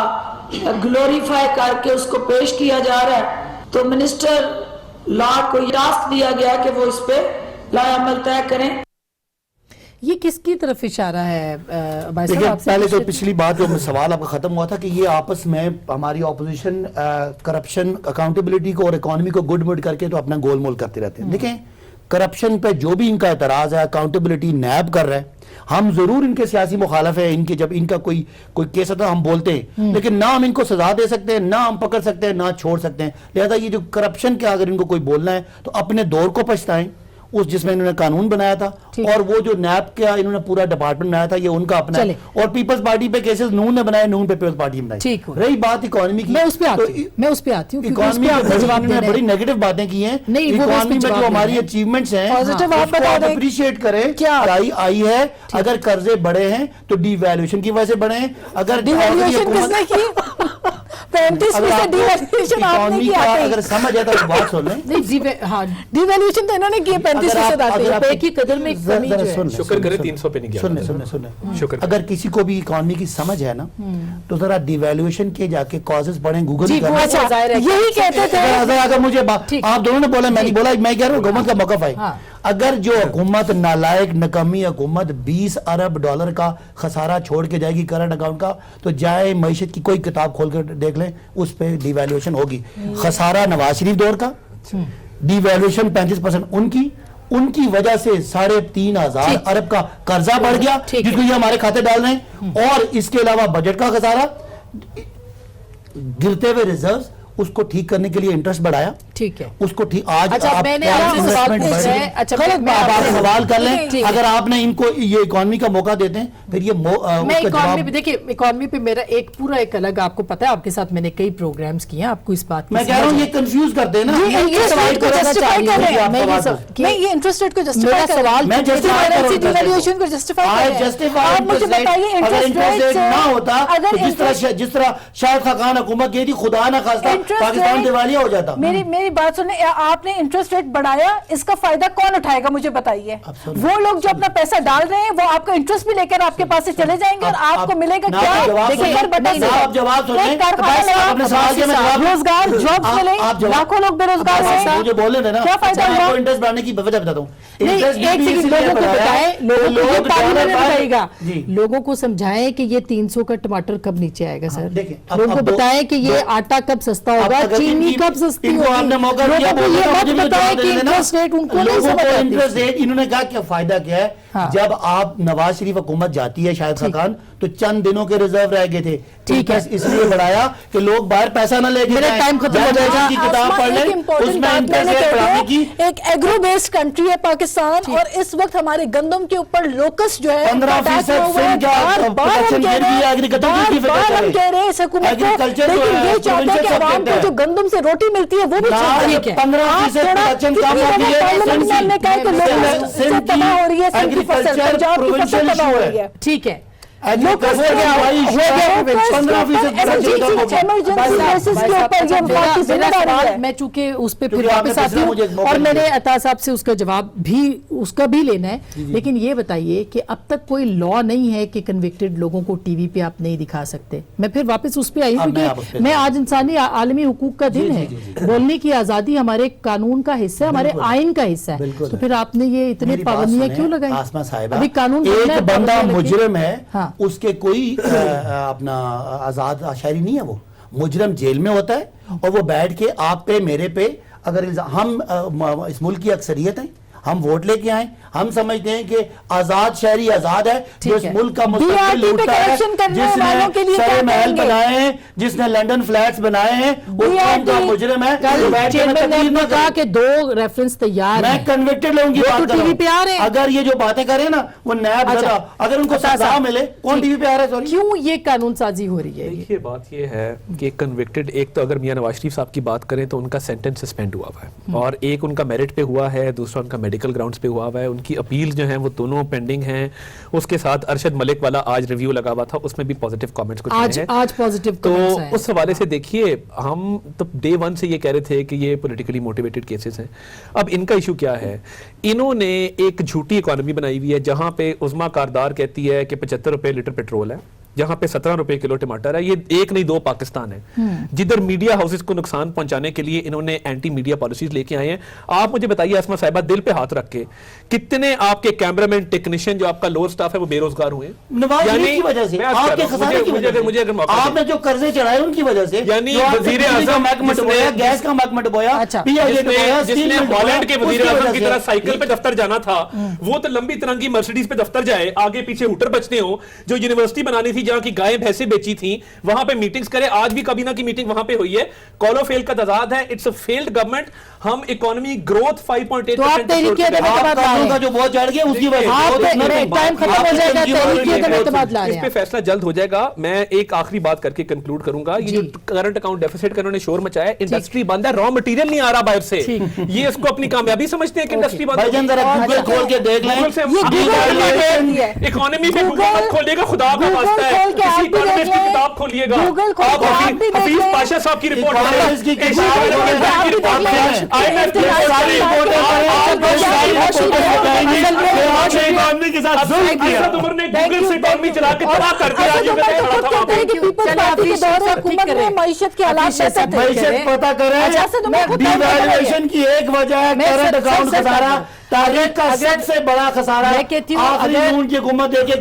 Speaker 7: گلوریفائی کر کے اس کو پیش کیا جا رہا ہے. تو منسٹر لا کو ٹاسک دیا گیا کہ وہ اس پہ لائے عمل طے کریں.
Speaker 1: یہ کس کی طرف اشارہ ہے بھائی صاحب؟
Speaker 5: پہلے تو پچھلی بات جو سوال آپ کا ختم ہوا تھا کہ یہ آپس میں ہماری اپوزیشن کرپشن اکاؤنٹیبلٹی کو اور اکانومی کو گڈ مڈ کر کے تو اپنا گول مول کرتے رہتے ہیں. دیکھیں کرپشن پہ جو بھی ان کا اعتراض ہے, اکاؤنٹیبلٹی نیب کر رہا ہے. ہم ضرور ان کے سیاسی مخالف ہیں, ان کے جب ان کا کوئی کیس ہوتا ہے ہم بولتے ہیں, لیکن نہ ہم ان کو سزا دے سکتے ہیں, نہ ہم پکڑ سکتے ہیں, نہ چھوڑ سکتے ہیں. لہذا یہ جو کرپشن کے اگر ان کو کوئی بولنا ہے تو اپنے دور کو پچھتائیں, اس جس میں انہوں نے قانون بنایا تھا, اور وہ جو نیب کا انہوں نے پورا ڈپارٹمنٹ بنایا تھا یہ ان کا اپنا ہے, اور پیپلز پارٹی پہ کیسز نون نے بنائے, نون پہ پیپلز پارٹی بنائی. رہی بات اکانومی کی,
Speaker 1: میں اس پہ آتی ہوں.
Speaker 5: اکانومی میں بڑی نیگیٹو باتیں کی ہیں. اکانومی میں جو ہماری اچیومنٹس ہیں اس کو آپ اپریشیٹ کریں. آئی ہے اگر قرضے بڑے ہیں تو ڈی ویلیویشن کی وجہ سے بڑے ہیں. اگر اگر سمجھ آتا تو بات سن لیں.
Speaker 4: ڈی ویلیویشن تو انہوں نے کی 35%
Speaker 1: روپے کی قدر میں کمی جو ہے.
Speaker 6: شکر کرے 300 پہ نہیں گیا.
Speaker 5: سنیں اگر کسی کو بھی اکانومی کی سمجھ ہے نا تو ذرا ڈی ویلیویشن کے جا کے کازز پڑھیں, گوگل
Speaker 4: یہی کہتے تھے.
Speaker 5: اگر مجھے آپ دونوں نے بولا, میں نہیں بولا, میں کہہ رہا ہوں حکومت کا موقف ہے. اگر جو حکومت نالائق نکمی حکومت 20 ارب ڈالر کا خسارہ چھوڑ کے جائے گی کرنٹ اکاؤنٹ کا, تو جائے معیشت کی کوئی کتاب کھول کر دیکھ لیں, اس پہ ڈی ویلیویشن ہوگی. خسارہ نواز شریف دور کا, ڈی ویلیویشن 35% ان کی وجہ سے 3,500 ارب کا قرضہ بڑھ گیا جس کو یہ ہمارے کھاتے ڈال رہے ہیں, اور اس کے علاوہ بجٹ کا خسارہ, گرتے ہوئے ریزروز, اس کو ٹھیک کرنے کے لیے انٹرسٹ بڑھایا.
Speaker 1: ٹھیک ہے,
Speaker 5: اس کو آج
Speaker 1: آپ
Speaker 5: سوال کر لیں. اگر آپ نے ان کو یہ اکانومی کا موقع دیتے ہیں پھر یہ
Speaker 1: میں اکانومی پہ, دیکھیں اکانومی پہ میرا ایک پورا ایک الگ, آپ کو پتا ہے آپ کے ساتھ میں نے کئی پروگرامز کیے ہیں, آپ کو اس بات
Speaker 5: میں کہہ رہا ہوں یہ کنفیوز کرتے ہیں نا.
Speaker 4: میں یہ انٹرسٹ ریٹ کو جسٹیفائی کر رہا ہوں,
Speaker 5: میں
Speaker 4: ڈی ویلیویشن کو جسٹیفائی کر رہا ہوں. آپ مجھے بتائیے انٹرسٹ ریٹ
Speaker 5: نہ ہوتا جس طرح شاہد خاقان حکومت کی تھی, خدا نہ خواستہ پاکستان دیوالیہ ہو جاتا.
Speaker 4: میری میری بات سنیں, آپ نے انٹرسٹ ریٹ بڑھایا, اس کا فائدہ کون اٹھائے گا مجھے بتائیے؟ وہ لوگ جو اپنا پیسہ ڈال رہے ہیں وہ آپ کا انٹرسٹ بھی لے کر آپ کے پاس سے چلے جائیں گے اور آپ کو ملے گا کیا؟ روزگار, جابس ملے, لاکھوں لوگ بے روزگار ہیں,
Speaker 5: مجھے بولنے دینا,
Speaker 4: کیا فائدہ ہوا؟
Speaker 5: انٹرسٹ بڑھانے کی وجہ بتاتا ہوں.
Speaker 1: لوگوں کو سمجھائیں کہ یہ 300 کا ٹماٹر کب نیچے آئے گا سر, لوگوں کو بتائیں کہ یہ آٹا کب سستا ہوگا, چینی کب سستی ہوگی,
Speaker 5: انہوں نے کہا کہ فائدہ کیا ہے. جب آپ نواز شریف حکومت جاتی ہے شاہد خاقان تو چند دنوں کے ریزرو رہ گئے تھے, ٹھیک ہے, اس لیے بڑھایا کہ لوگ باہر پیسہ نہ لے کے
Speaker 1: ٹائم ختم ہو جائے گا.
Speaker 5: کتاب پڑھ لیں, اس میں انٹرسٹ پڑھانے کی.
Speaker 4: ایک ایگرو بیسڈ کنٹری ہے پاکستان, اور اس وقت ہمارے گندم کے اوپر لوکس جو ہے
Speaker 5: 15%
Speaker 4: یہ چاہتے ہیں کہ عوام کو جو گندم سے روٹی ملتی ہے وہ بھی
Speaker 5: 15%
Speaker 4: تباہ ہو رہی ہے, پنجاب کی فصل تباہ ہو رہی ہے.
Speaker 1: ٹھیک ہے, میں چونکہ اس پہ پھر واپس آتی ہوں اور میں نے عطا صاحب سے اس کا جواب بھی اس کا بھی لینا ہے, لیکن یہ بتائیے کہ اب تک کوئی لا نہیں ہے کہ کنوکٹڈ لوگوں کو ٹی وی پہ آپ نہیں دکھا سکتے. میں پھر واپس اس پہ آئی ہوں کیونکہ میں آج انسانی عالمی حقوق کا دن ہے, بولنے کی آزادی ہمارے قانون کا حصہ ہے, ہمارے آئین کا حصہ ہے, تو پھر آپ نے یہ اتنے پابندیاں کیوں لگائی؟
Speaker 5: آسما صاحبہ,
Speaker 1: ابھی قانون
Speaker 5: ایک بندہ مجرم ہے, اس کے کوئی اپنا آزاد شہری نہیں ہے, وہ مجرم جیل میں ہوتا ہے اور وہ بیٹھ کے آپ پہ میرے پہ اگر ہم اس ملک کی اکثریت ہیں, ہم ووٹ لے کے آئیں, ہم سمجھتے ہیں کہ آزاد شہری آزاد ہے, جو اس ملک کا مستقبل لوٹتا ہے, جس نے سرے محل بنائے ہیں, جس نے لنڈن فلیٹس بنائے ہیں, وہ قوم کا مجرم ہے.
Speaker 1: چیئرمین نے کہا کہ 2 ریفرنس تیار ہیں,
Speaker 5: میں کنوکٹڈ لوگوں کی بات کر رہا ہوں. اگر یہ جو باتیں کریں نا وہ نیب زدہ, اگر ان کو سزا ملے, کون ٹی وی پہ آ رہا ہے؟
Speaker 1: کیوں یہ قانون سازی ہو رہی ہے؟
Speaker 6: دیکھیے بات یہ ہے کہ کنوکٹڈ, ایک تو اگر میاں نواز شریف صاحب کی بات کریں تو ان کا سینٹنس سسپینڈ ہوا ہوا ہے, اور ایک ان کا میرٹ پہ ہوا ہے, دوسرا ان کا میڈیکل گراؤنڈز پہ ہوا ہوا ہے. ان کی اپیل جو ہیں وہ دونوں پینڈنگ ہیں. اس کے ساتھ ارشد ملک والا آج ریویو لگا ہوا تھا, اس میں بھی پازیٹیو کامنٹس کچھ آئے ہیں.
Speaker 1: آج پازیٹیو
Speaker 6: تو اس حوالے سے دیکھیے, ہم تو ڈے 1 سے یہ کہہ رہے تھے کہ یہ پولیٹیکلی موٹیویٹڈ کیسز ہیں. اب ان کا ایشو کیا ہے, انہوں نے ایک جھوٹی اکانومی بنائی ہوئی ہے جہاں پہ عظما کاردار کہتی ہے کہ 75 روپے لیٹر پیٹرول ہے, جہاں پہ 17 روپے کلو ٹماٹر ہے. یہ ایک نہیں 2 پاکستان ہے جدھر میڈیا ہاؤسز کو نقصان پہنچانے کے لیے انہوں نے اینٹی میڈیا پالیسیز لے کے آئے ہیں. آپ مجھے بتائیے آسما صاحبہ, دل پہ ہاتھ رکھ کے, کتنے آپ کے کیمرامین, ٹیکنیشین, جو آپ کا لوور سٹاف ہے وہ بے روزگار ہوئے ہیں؟
Speaker 5: نواز شریف کی وجہ سے, آپ کے خسارے کی وجہ سے, آپ نے جو قرضے چڑھائے ان کی وجہ سے,
Speaker 6: یعنی وزیر اعظم
Speaker 5: گیس کا محکمہ ڈبویا,
Speaker 6: جس نے ہالینڈ کے وزیر اعظم کی طرح سائیکل پہ دفتر جانا تھا, وہ تو لمبی ترنگی مرسیڈیز پہ دفتر جائے, آگے پیچھے ہوٹر بچتے ہوں. جو یونیورسٹی بنانی تھی جہاں کی گائیں بھینسیں بیچی تھیں, وہاں پہ میٹنگز کرے. آج بھی کبھی نہ کی میٹنگ وہاں پہ ہوئی ہے. کالو فیل کا تضاد ہے, اٹس اے فیلڈ گورنمنٹ. ہم اکانومی گروتھ 5.8%
Speaker 1: تو آپ تحریک
Speaker 5: قانون کا جو بہت چڑھ گیا اس کی وجہ
Speaker 1: ٹائم ختم ہو جائے گا, تحریک اعتماد لا رہے
Speaker 6: اس
Speaker 1: ہیں.
Speaker 6: پہ فیصلہ جلد ہو جائے گا. میں ایک آخری بات کر کے کنکلوڈ کروں گا. یہ جو کرنٹ اکاؤنٹ ڈیفیسٹ کا انہوں نے شور مچایا ہے, انڈسٹری بند ہے, را مٹیریل نہیں آ رہا باہر سے. یہ اس کو اپنی کامیابی سمجھتے ہیں کہ انڈسٹری بند ہے.
Speaker 5: گوگل کھول کے دیکھ لیں,
Speaker 6: اکانومی پہ گوگل مت کھولیے گا, خدا کا واسطہ ہے, کسی اکانومسٹ کی کتاب کھولیے گا. آپ حفیظ پاشا صاحب کی رپورٹ
Speaker 4: معیشت کے حالات
Speaker 5: پتا کریں. ڈیویلویشن کی ایک وجہ ہے کرنٹ اکاؤنٹ خسارہ, تاریخ کا سب سے بڑا خسارہ ہے. آخری نون کی حکومت دے کے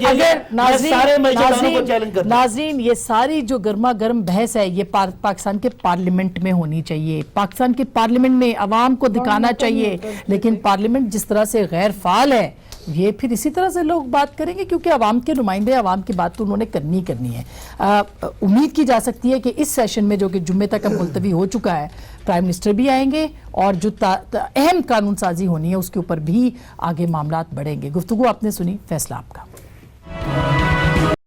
Speaker 1: ناظرین, یہ ساری جو گرما گرم بحث ہے یہ پاکستان کے پارلیمنٹ میں ہونی چاہیے. پاکستان کے پارلیمنٹ میں عوام کو دکھانا چاہیے, لیکن پارلیمنٹ جس طرح سے غیر فعال ہے, یہ پھر اسی طرح سے لوگ بات کریں گے, کیونکہ عوام کے نمائندے, عوام کی بات تو انہوں نے کرنی ہے. امید کی جا سکتی ہے کہ اس سیشن میں, جو کہ جمعے تک اب ملتوی ہو چکا ہے, پرائم منسٹر بھی آئیں گے اور جو اہم قانون سازی ہونی ہے اس کے اوپر بھی آگے معاملات بڑھیں گے. گفتگو آپ نے سنی, فیصلہ آپ کا.